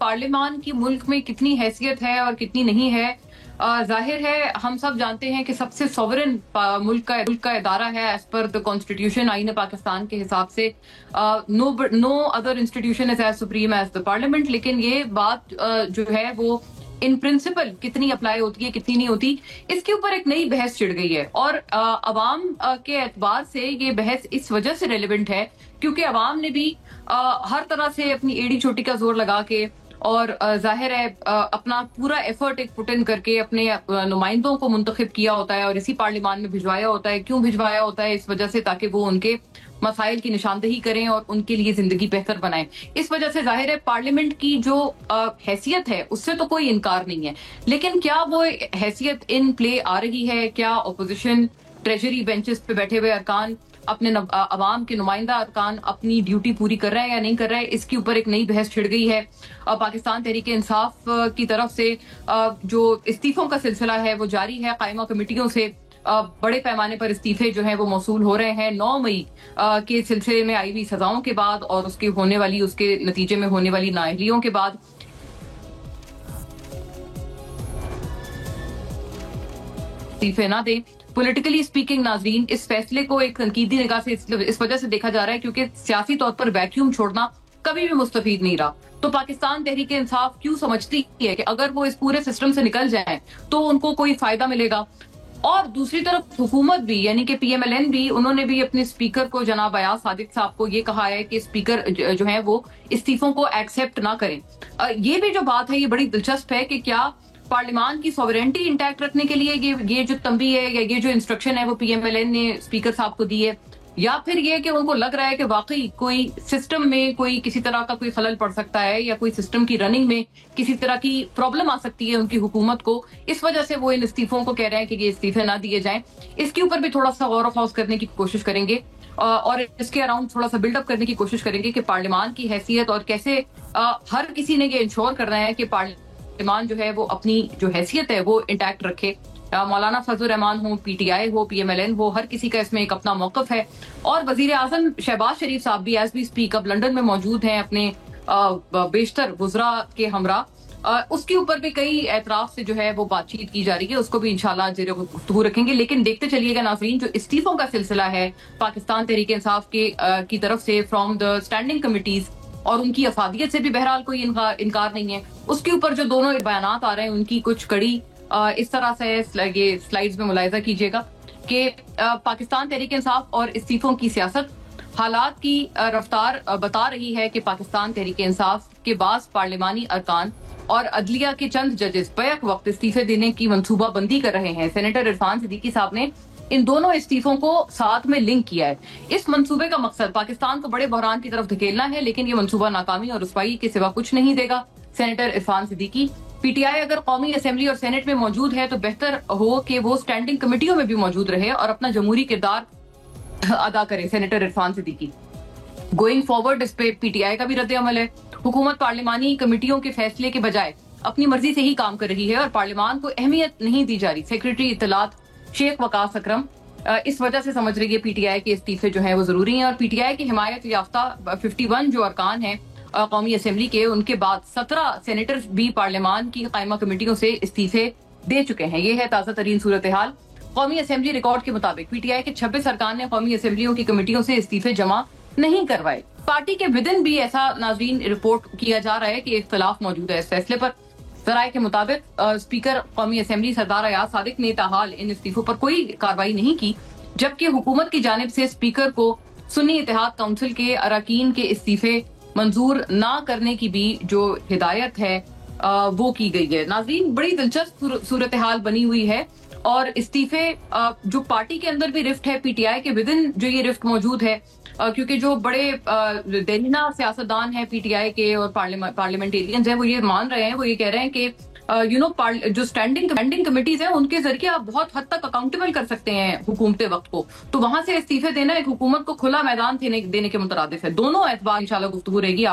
पार्लियामान की मुल्क में कितनी हैसियत है और कितनी नहीं है, जाहिर है हम सब जानते हैं कि सबसे सॉवरेन मुल्क का इदारा है एज पर द कॉन्स्टिट्यूशन, आईन पाकिस्तान के हिसाब से। No other institution is as supreme as the parliament. लेकिन ये बात जो है वो इन प्रिंसिपल कितनी अप्लाई होती है, कितनी नहीं होती, इसके ऊपर एक नई बहस छिड़ गई है। और अवाम के एतबार से ये बहस इस वजह से रेलिवेंट है क्योंकि अवाम ने भी हर तरह से अपनी एड़ी चोटी का जोर लगा के और जाहिर है अपना पूरा एफर्ट एक पुट इन करके अपने नुमाइंदों को मुंतखब किया होता है और इसी पार्लियामान में भिजवाया होता है। क्यों भिजवाया होता है? इस वजह से ताकि वो उनके मसाइल की निशानदही करें और उनके लिए जिंदगी बेहतर बनाएं। इस वजह से जाहिर है पार्लियामेंट की जो हैसियत है उससे तो कोई इनकार नहीं है, लेकिन क्या वो हैसियत इन प्ले आ रही है? क्या अपोजिशन ट्रेजरी बेंचेस पे बैठे हुए अरकान, अपने अवाम के नुमाइंदा अरकान अपनी ड्यूटी पूरी कर रहे हैं या नहीं कर रहे हैं? इसके ऊपर एक नई बहस छिड़ गई है। पाकिस्तान तहरीक इंसाफ की तरफ से जो इस्तीफों का सिलसिला है वो जारी है। कायमा कमेटियों से बड़े पैमाने पर इस्तीफे जो हैं वो मौसूल हो रहे हैं 9 मई के सिलसिले में आई हुई सजाओं के बाद और उसके नतीजे में होने वाली नाअहलियों के बाद। इस्तीफे ना दें। पॉलिटिकली स्पीकिंग नाजरीन, इस फैसले को एक तनकीदी निगाह से इस वजह से देखा जा रहा है क्योंकि सियासी तौर पर वैक्यूम छोड़ना कभी भी मुस्तफीद नहीं रहा। तो पाकिस्तान तहरीक इंसाफ क्यों समझती है कि अगर वो इस पूरे सिस्टम से निकल जाएं तो उनको कोई फायदा मिलेगा? और दूसरी तरफ हुकूमत भी यानी कि PMLN भी, उन्होंने भी अपने स्पीकर को जनाब अयाज सादिक साहब को ये कहा है कि स्पीकर जो है वो इस्तीफों को एक्सेप्ट ना करें। ये भी जो बात है ये बड़ी दिलचस्प है कि क्या पार्लियामान की सॉवरेनिटी इंटैक्ट रखने के लिए ये जो तंबी है या ये जो इंस्ट्रक्शन है वो PMLN ने स्पीकर साहब को दी है, या फिर ये कि उनको लग रहा है कि वाकई कोई सिस्टम में कोई किसी तरह का कोई खलल पड़ सकता है या कोई सिस्टम की रनिंग में किसी तरह की प्रॉब्लम आ सकती है उनकी हुकूमत को, इस वजह से वो इन इस्तीफों को कह रहे हैं कि ये इस्तीफे ना दिए जाएं। इसके ऊपर भी थोड़ा सा गौर ख्वास करने की कोशिश करेंगे और इसके अराउंड थोड़ा सा बिल्डअप करने की कोशिश करेंगे कि पार्लियामान की हैसियत और कैसे हर किसी ने ये इंश्योर करना है कि पार्लियामान जो है वो अपनी जो हैसियत है वो इंटैक्ट रखे। मौलाना फजल रहमान हो, PTI हो, PMLN हो, हर किसी का इसमें एक अपना मौकफ है। और वजीर आजम शहबाज शरीफ साहब भी एज वी स्पीक अब लंदन में मौजूद हैं अपने बेशतर गुजरा के हमरा। उसके ऊपर भी कई एतराफ से जो है वो बातचीत की जा रही है, उसको भी इंशाल्लाह गुफ्तगू रखेंगे। लेकिन देखते चलिएगा नाज़रीन, जो इस्तीफों का सिलसिला है पाकिस्तान तहरीक इंसाफ की तरफ से फ्रॉम द स्टैंडिंग कमिटीज और उनकी अफादियत से भी बहरहाल कोई इनकार नहीं है। उसके ऊपर जो दोनों बयानात आ रहे हैं उनकी कुछ कड़ी इस तरह से ये स्लाइड्स में मुलाहिजा कीजिएगा कि पाकिस्तान तहरीक इंसाफ और इस्तीफों की सियासत हालात की रफ्तार बता रही है कि पाकिस्तान तहरीक इंसाफ के बास पार्लियामानी अरकान और अदलिया के चंद जजेस बैक वक्त इस्तीफे देने की मंसूबाबंदी कर रहे हैं। सेनेटर इरफान सिद्दीकी साहब ने इन दोनों इस्तीफों को साथ में लिंक किया है। इस मंसूबे का मकसद पाकिस्तान को बड़े बहरान की तरफ धकेलना है, लेकिन ये मंसूबा नाकामी और रुसवाई के सिवा कुछ नहीं देगा। सेनेटर इरफान सिद्दीकी, PTI अगर कौमी असेंबली और सेनेट में मौजूद है तो बेहतर हो कि वो स्टैंडिंग कमेटियों में भी मौजूद रहे और अपना जमहूरी किरदार अदा करे। Senator Irfan Siddiqui, going forward इस पे PTI का भी रद्द अमल है। हुकूमत पार्लियामानी कमेटियों के फैसले के बजाय अपनी मर्जी से ही काम कर रही है और पार्लियामान को अहमियत नहीं दी जा रही। सेक्रेटरी इत्तलात शेख वकास अकरम इस वजह से समझ रही है PTI के इस्तीफे जो है वो जरूरी है और PTI की हिमायत याफ्ता 51 जो अरकान है कौमी असेंबली के, उनके बाद 17 सेनेटर्स भी पार्लियामान की कायमा कमेटियों से इस्तीफे दे चुके हैं। ये है ताज़ा तरीन सूरत हाल। कौमी असेंबली रिकॉर्ड के मुताबिक PTI के 26 अरकान ने कौमी असेंबलियों की कमेटियों से इस्तीफे जमा नहीं करवाए। पार्टी के विदिन भी ऐसा नाज़रीन रिपोर्ट किया जा रहा है कि इख्तलाफ मौजूद है इस फैसले पर। जराये के मुताबिक स्पीकर कौमी असेंबली सरदार अयाज सादिक ने ताहाल इन इस्तीफों पर कोई कार्रवाई नहीं की, जबकि हुकूमत की जानिब से स्पीकर को सुन्नी इत्तेहाद काउंसिल के अरकान के इस्तीफे मंजूर ना करने की भी जो हिदायत है वो की गई है। नाज़रीन, बड़ी दिलचस्प सूरत हाल बनी हुई है और इस्तीफे जो पार्टी के अंदर भी रिफ्ट है, PTI के विदिन जो ये रिफ्ट मौजूद है क्योंकि जो बड़े देरीना सियासतदान है PTI के और पार्लियामेंटेरियंस हैं वो ये मान रहे हैं, वो ये कह रहे हैं कि जो स्टैंडिंग कमेटीज हैं उनके जरिए आप बहुत हद तक अकाउंटेबल कर सकते हैं हुकूमत वक्त को, तो वहां से इस्तीफे देना एक हुकूमत को खुला मैदान देने के मुतरादिफ है। दोनों एतबार इंशाल्लाह गुफ्तगू रहेगी।